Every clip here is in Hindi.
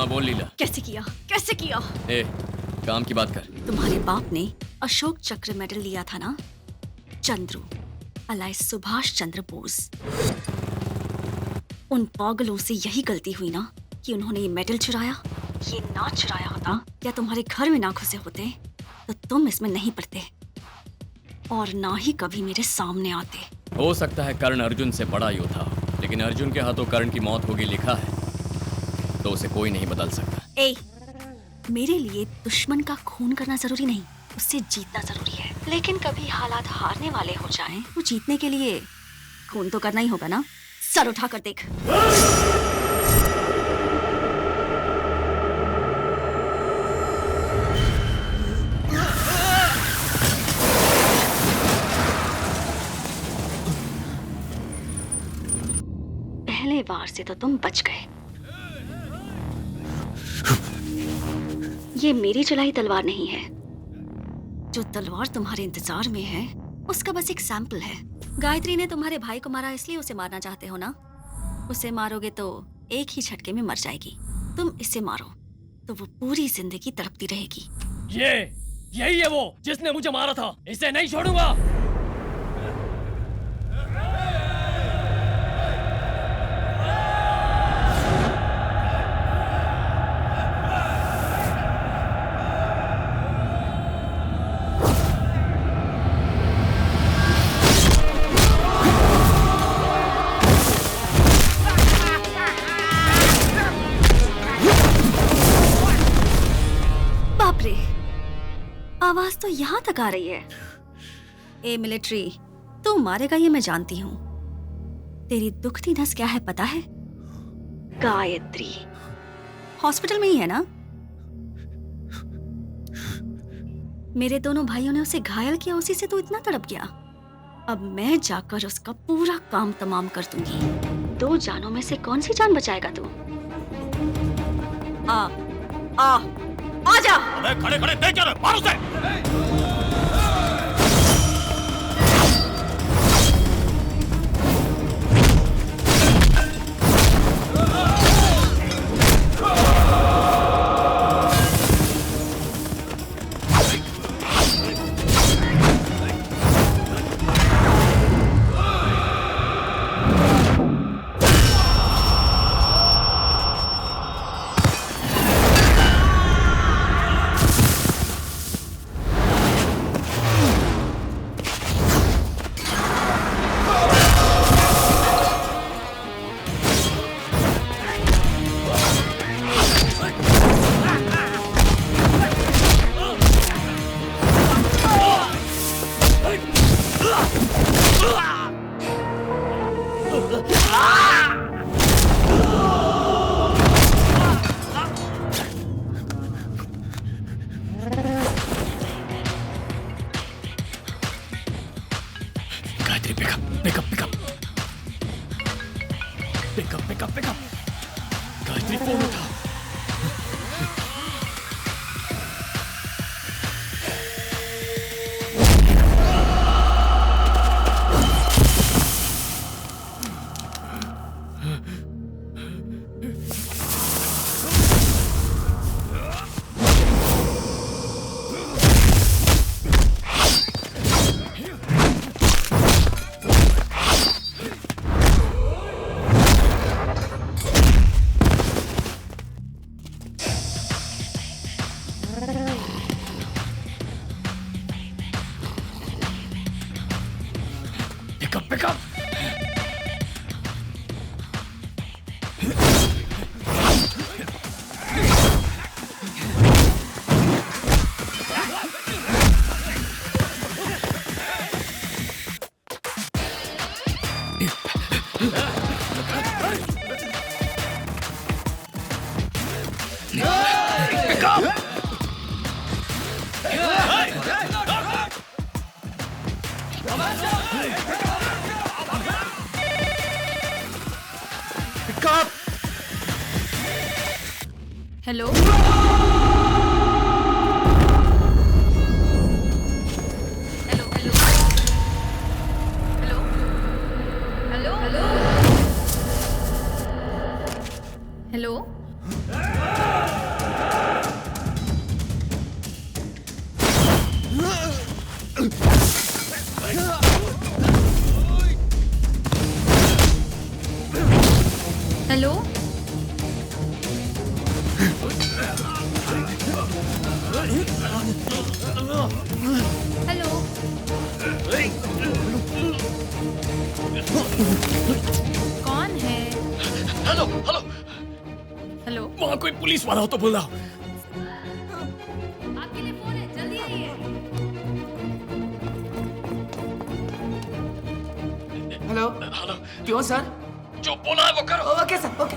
हाँ बोल लीला। कैसे किया, कैसे किया? ए, काम की बात कर। तुम्हारे बाप ने अशोक चक्र मेडल लिया था ना, चंद्रू अलाय सुभाष चंद्र बोस। उन पागलों से यही गलती हुई ना कि उन्होंने ये मेडल चुराया। ये ना चुराया होता या तुम्हारे घर में ना घुसे होते तो तुम इसमें नहीं पड़ते और ना ही कभी मेरे सामने आते। हो सकता है कर्ण अर्जुन से बड़ा योद्धा, लेकिन अर्जुन के हाथों कर्ण की मौत होगी लिखा है तो उसे कोई नहीं बदल सकता। ए, मेरे लिए दुश्मन का खून करना जरूरी नहीं, उससे जीतना जरूरी है। लेकिन कभी हालात हारने वाले हो जाएं तो जीतने के लिए खून तो करना ही होगा ना। सर उठा कर देख। पहले बार से तो तुम बच गए। ये मेरी चलाई तलवार नहीं है। जो तलवार तुम्हारे इंतजार में है उसका बस एक सैंपल है। गायत्री ने तुम्हारे भाई को मारा इसलिए उसे मारना चाहते हो ना। उसे मारोगे तो एक ही झटके में मर जाएगी। तुम इसे मारो तो वो पूरी जिंदगी तड़पती रहेगी। यही है वो जिसने मुझे मारा था। इसे नहीं छोड़ूंगा। बाप रे, आवाज तो यहाँ तक आ रही है। ए मिलिट्री, तू मारेगा ये मैं जानती हूँ। तेरी दुखती नस क्या है पता है? गायत्री। हॉस्पिटल में ही है ना? मेरे दोनों भाइयों ने उसे घायल किया, उसी से तू इतना तड़प गया। अब मैं जाकर उसका पूरा काम तमाम कर दूंगी। 2 जानों में से कौन सी जान बचाएगा तू? आ आ आजा। अबे खड़े खड़े नहीं चल, मार उसे। गायत्री पिकअप। गायत्री फोन उठा। Pickup. Hello, hello hello hello hello hello hello. Hello hello कौन है? हेलो हेलो, हेलो वहाँ कोई पुलिस वाला हो तो बुलाओ। आपके लिए फोन है, जल्दी आइए। हेलो हेलो, क्यों सर? जो बोला है वो करो। Okay sir okay.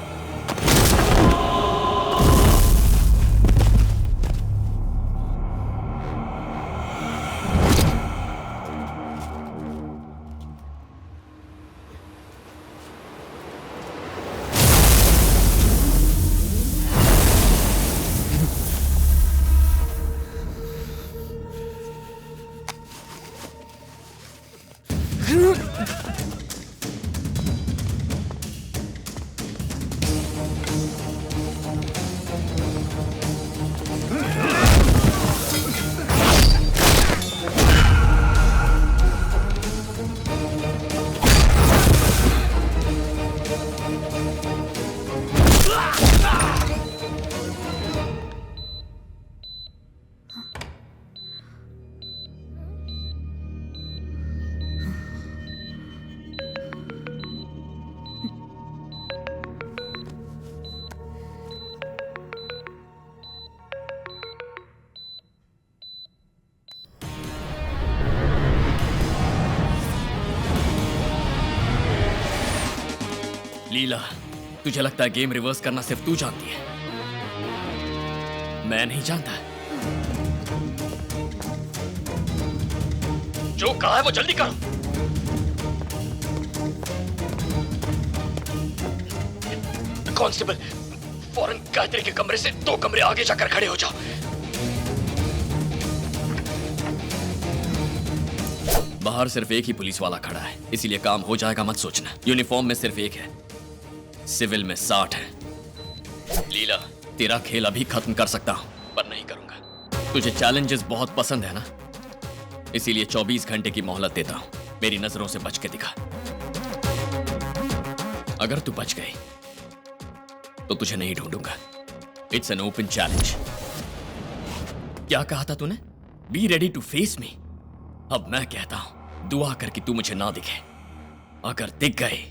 लीला, तुझे लगता है गेम रिवर्स करना सिर्फ तू जानती है, मैं नहीं जानता। जो कहा है वो जल्दी करो। कांस्टेबल, फौरन गायत्री के कमरे से 2 कमरे आगे जाकर खड़े हो जाओ। बाहर सिर्फ एक ही पुलिस वाला खड़ा है, इसीलिए काम हो जाएगा मत सोचना। यूनिफॉर्म में सिर्फ एक है, सिविल में 60 है। लीला, तेरा खेल अभी खत्म कर सकता हूं, पर नहीं करूंगा। तुझे चैलेंजेस बहुत पसंद है ना, इसीलिए 24 घंटे की मोहलत देता हूं। मेरी नजरों से बच के दिखा। अगर तू बच गई तो तुझे नहीं ढूंढूंगा। It's an open challenge. क्या कहा था तूने? Be ready to face me. अब मैं कहता हूं, दुआ कर कि तू मुझे ना दिखे। अगर दिख गए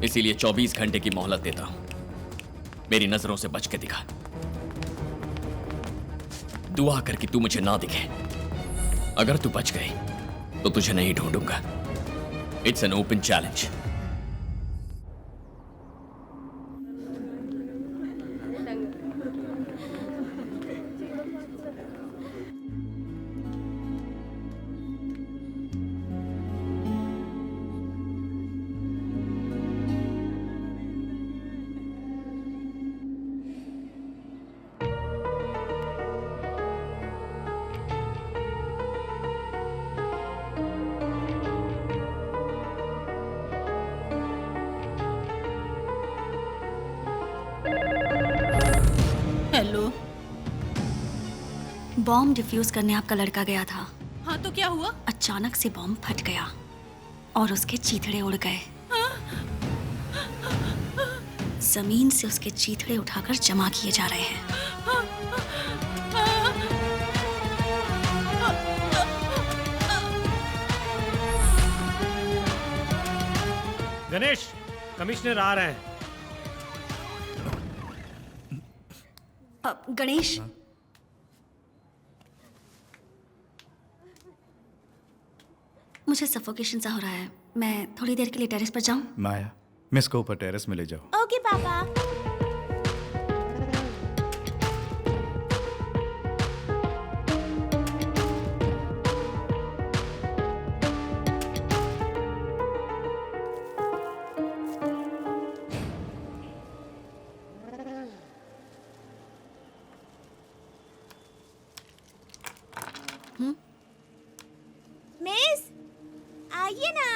इसीलिए 24 घंटे की मोहलत देता हूं। मेरी नजरों से बच के दिखा। दुआ कर कि तू मुझे ना दिखे। अगर तू बच गई तो तुझे नहीं ढूंढूंगा। It's an open challenge. Hello. Bomb defuse करने आपका लड़का गया था। हाँ तो क्या हुआ? अचानक से बॉम्ब फट गया और उसके चीथड़े उड़ गए। जमीन से उसके चीथड़े उठाकर जमा किए जा रहे हैं। गणेश, कमिश्नर आ रहे हैं। गणेश, मुझे सफोकेशन सा हो रहा है। मैं थोड़ी देर के लिए टेरेस पर जाऊं? माया, मिस को ऊपर टेरेस में ले जाओ। ओके पापा। मिस, आइए ना।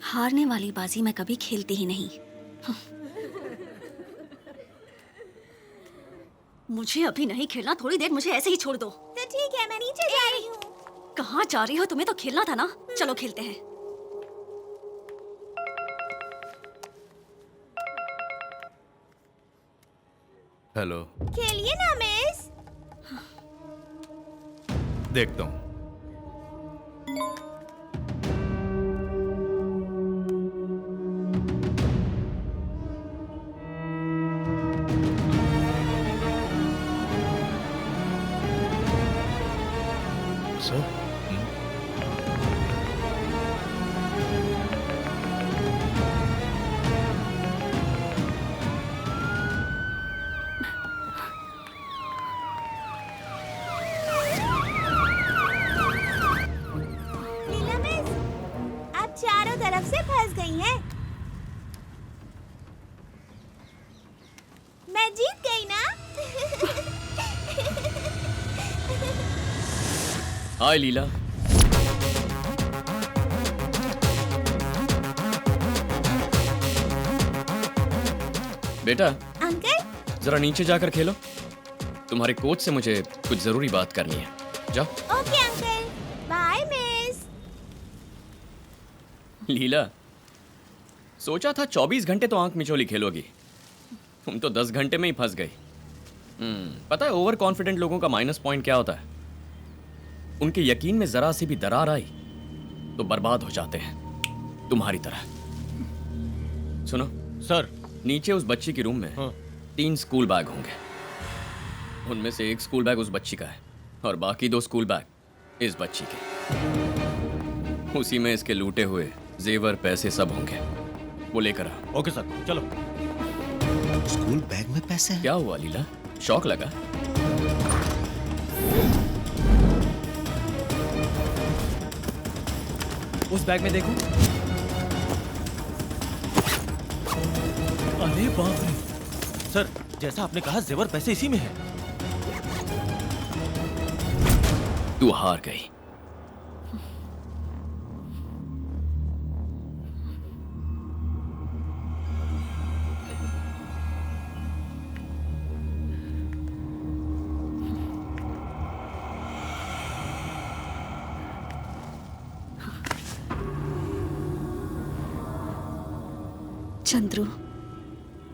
हारने वाली बाजी मैं कभी खेलती ही नहीं। मुझे अभी नहीं खेलना, थोड़ी देर मुझे ऐसे ही छोड़ दो। तो ठीक है, मैं नीचे जा रही हूँ। कहाँ जा रही हो? तुम्हें तो खेलना था ना। चलो खेलते हैं। हेलो, खेलिए ना मिस। देखता हूँ। सर, लीला मिस, आप चारों तरफ से फंस गई हैं। मैं जीत गई ना? हाय लीला। बेटा अंकल। जरा नीचे जाकर खेलो। तुम्हारे कोच से मुझे कुछ जरूरी बात करनी है। जाओ। Okay uncle, bye miss. Leela, सोचा था 24 घंटे तो आंख मिचोली खेलोगी, तुम तो 10 घंटे में ही फंस गई। पता है ओवर कॉन्फिडेंट लोगों का माइनस पॉइंट क्या होता है? उनके यकीन में जरा सी भी दरार आई तो बर्बाद हो जाते हैं, तुम्हारी तरह। सुनो सर। नीचे उस बच्ची की रूम में 3 स्कूल बैग होंगे। उनमें से एक स्कूल बैग उस बच्ची का है और बाकी 2 स्कूल बैग इस बच्ची के। उसी में इसके लूटे हुए जेवर पैसे सब होंगे। वो लेकर आ। ओके सर, चलो। स्कूल बैग में पैसे हैं? क्या हुआ लीला, शौक लगा? उस बैग में देखो। अरे बाप रे। सर, जैसा आपने कहा जेवर पैसे इसी में है। तू हार गई। चंद्रू,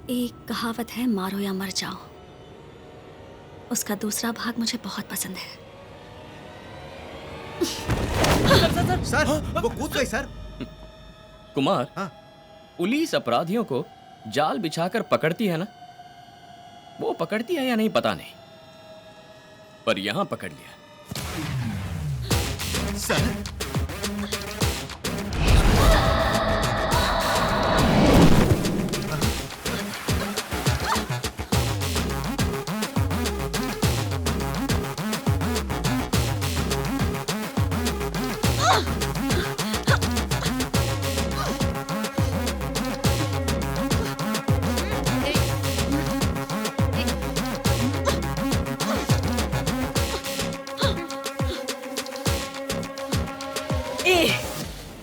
एक कहावत है, मारो या मर जाओ। उसका दूसरा भाग मुझे बहुत पसंद है। सर, वो कूद गई सर। कुमार, हाँ। पुलिस अपराधियों को जाल बिछाकर पकड़ती है ना, वो पकड़ती है या नहीं पता नहीं, पर यहां पकड़ लिया। सर,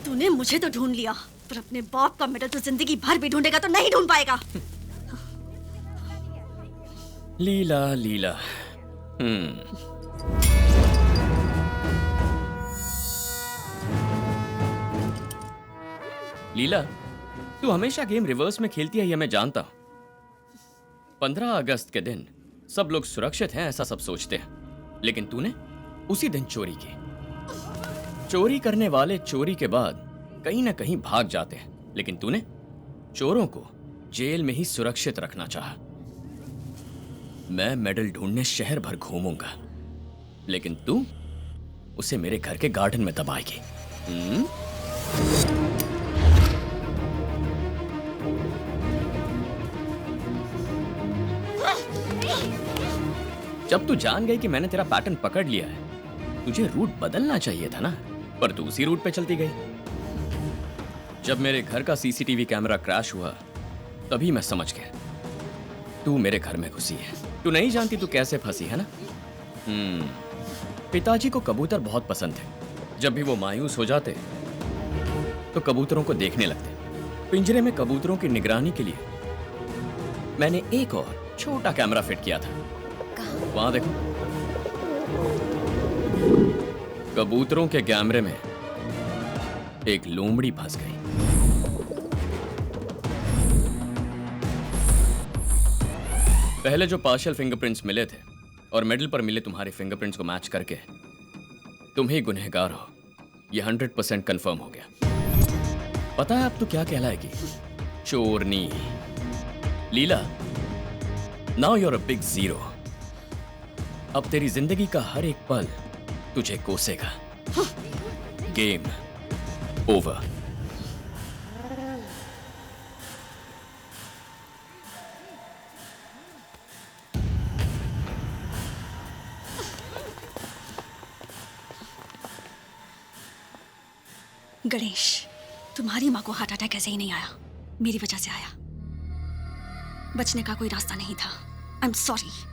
तूने मुझे तो ढूंढ लिया, पर अपने बाप का मेडल तो जिंदगी भर भी ढूंढेगा तो नहीं ढूंढ पाएगा। लीला लीला। लीला, तू हमेशा गेम रिवर्स में खेलती है, यह मैं जानता हूं। 15 अगस्त के दिन सब लोग सुरक्षित हैं ऐसा सब सोचते हैं, लेकिन तूने उसी दिन चोरी की। चोरी करने वाले चोरी के बाद कहीं ना कहीं भाग जाते हैं, लेकिन तूने चोरों को जेल में ही सुरक्षित रखना चाहा। मैं मेडल ढूंढने शहर भर घूमूंगा, लेकिन तू उसे मेरे घर के गार्डन में दबाएगी। जब तू जान गई कि मैंने तेरा पैटर्न पकड़ लिया है, तुझे रूट बदलना चाहिए था ना, पर तू उसी रूट पे चलती गई। जब मेरे घर का सीसीटीवी कैमरा क्रैश हुआ, तभी मैं समझ गया तू मेरे घर में घुसी है। तू नहीं जानती तू कैसे फंसी है ना। पिताजी को कबूतर बहुत पसंद थे। जब भी वो मायूस हो जाते तो कबूतरों को देखने लगते। पिंजरे में कबूतरों की निगरानी के लिए मैंने एक और छोटा कैमरा फिट किया था। वहां देखो, कबूतरों के कैमरे में एक लोमड़ी फंस गई। पहले जो पार्शियल फिंगरप्रिंट्स मिले थे और मेडल पर मिले तुम्हारे फिंगरप्रिंट्स को मैच करके तुम ही गुनहगार हो, यह 100% कंफर्म हो गया। पता है अब तू क्या कहलाएगी? चोरनी। Leela, now you're a big zero. अब तेरी जिंदगी का हर एक पल तुझे कोसेगा। Game over. गणेश, तुम्हारी माँ को हार्ट अटैक ऐसे ही नहीं आया, मेरी वजह से आया। बचने का कोई रास्ता नहीं था। I am sorry.